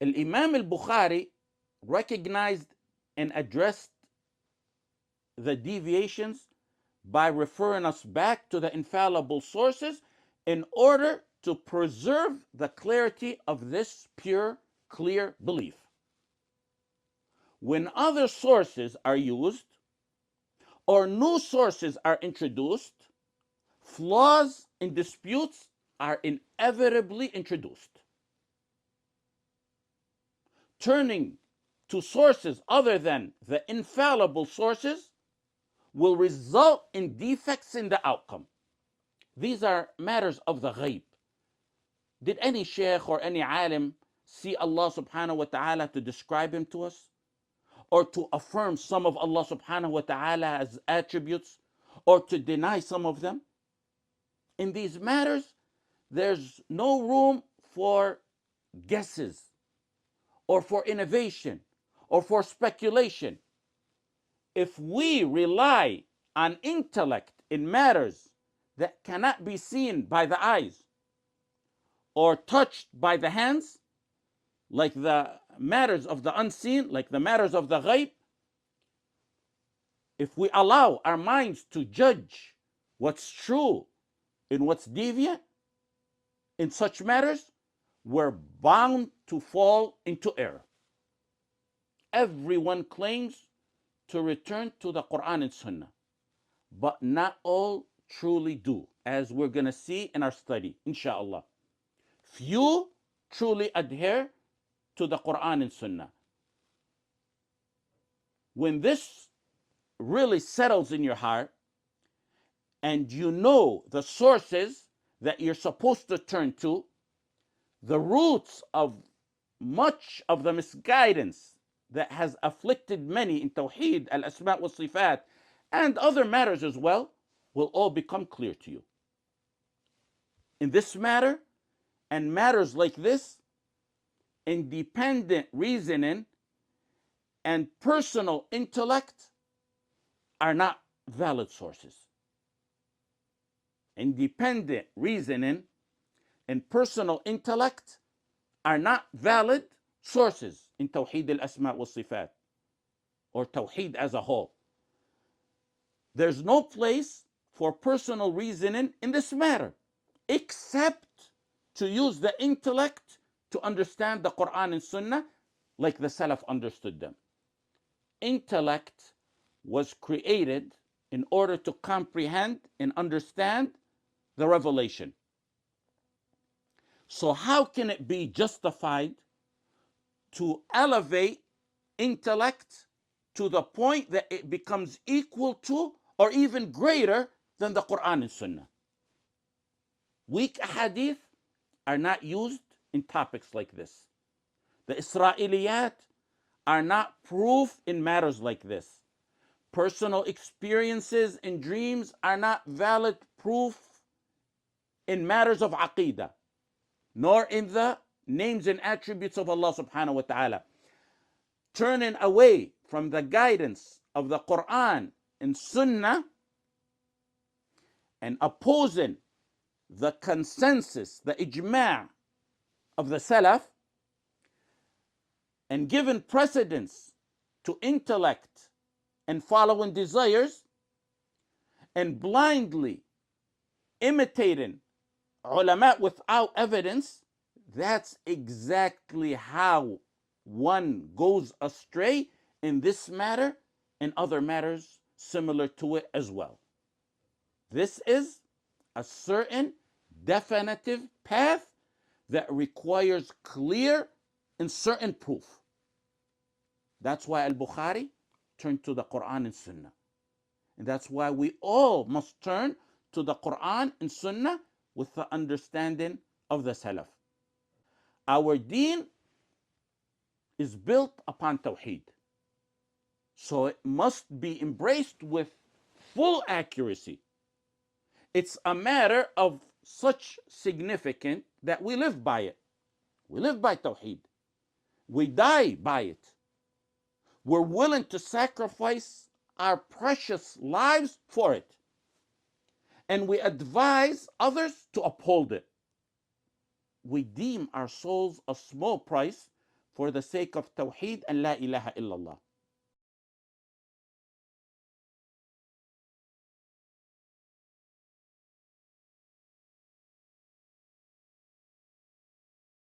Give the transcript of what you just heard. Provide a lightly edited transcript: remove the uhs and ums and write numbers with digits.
Imām Al-Bukhāri recognized and addressed the deviations by referring us back to the infallible sources in order to preserve the clarity of this pure, clear belief. When other sources are used or new sources are introduced, flaws and disputes are inevitably introduced. Turning to sources other than the infallible sources will result in defects in the outcome. These are matters of the Ghayb. Did any Shaykh or any alim see Allah subhanahu wa ta'ala to describe him to us? Or to affirm some of Allah subhanahu wa ta'ala as attributes? Or to deny some of them? In these matters, there's no room for guesses, or for innovation, or for speculation. If we rely on intellect in matters that cannot be seen by the eyes or touched by the hands, like the matters of the unseen, like the matters of the Ghayb, if we allow our minds to judge what's true and what's deviant in such matters, we're bound to fall into error. Everyone claims to return to the Qur'an and Sunnah, but not all truly do, as we're going to see in our study, inshallah. Few truly adhere to the Qur'an and Sunnah. When this really settles in your heart, and you know the sources that you're supposed to turn to, the roots of much of the misguidance that has afflicted many in Tawḥīd, al-Asmā' wal-Sifāt, and other matters as well, will all become clear to you. In this matter, and matters like this, independent reasoning and personal intellect are not valid sources. Independent reasoning and personal intellect are not valid sources in Tawḥīd al-Asmā' wal-Sifāt, or Tawḥīd as a whole. There's no place for personal reasoning in this matter, except to use the intellect to understand the Qur'an and Sunnah like the Salaf understood them. Intellect was created in order to comprehend and understand the revelation. So how can it be justified to elevate intellect to the point that it becomes equal to or even greater than the Qur'an and Sunnah? Weak Ahādīth are not used in topics like this. The Isra'īliyyāt are not proof in matters like this. Personal experiences and dreams are not valid proof in matters of Aqīdah, nor in the names and attributes of Allah subhanahu wa ta'ala. Turning away from the guidance of the Qur'an and Sunnah and opposing the consensus, the ijma' of the Salaf, and giving precedence to intellect and following desires, and blindly imitating ulama without evidence, that's exactly how one goes astray in this matter and other matters similar to it as well. This is a certain definitive path that requires clear and certain proof. That's why al-Bukhari turned to the Qur'an and Sunnah. And that's why we all must turn to the Qur'an and Sunnah with the understanding of the Salaf. Our deen is built upon Tawḥīd. So it must be embraced with full accuracy. It's a matter of such significance that we live by it. We live by Tawḥīd. We die by it. We're willing to sacrifice our precious lives for it. And we advise others to uphold it. We deem our souls a small price for the sake of Tawḥīd and La ilaha illallah.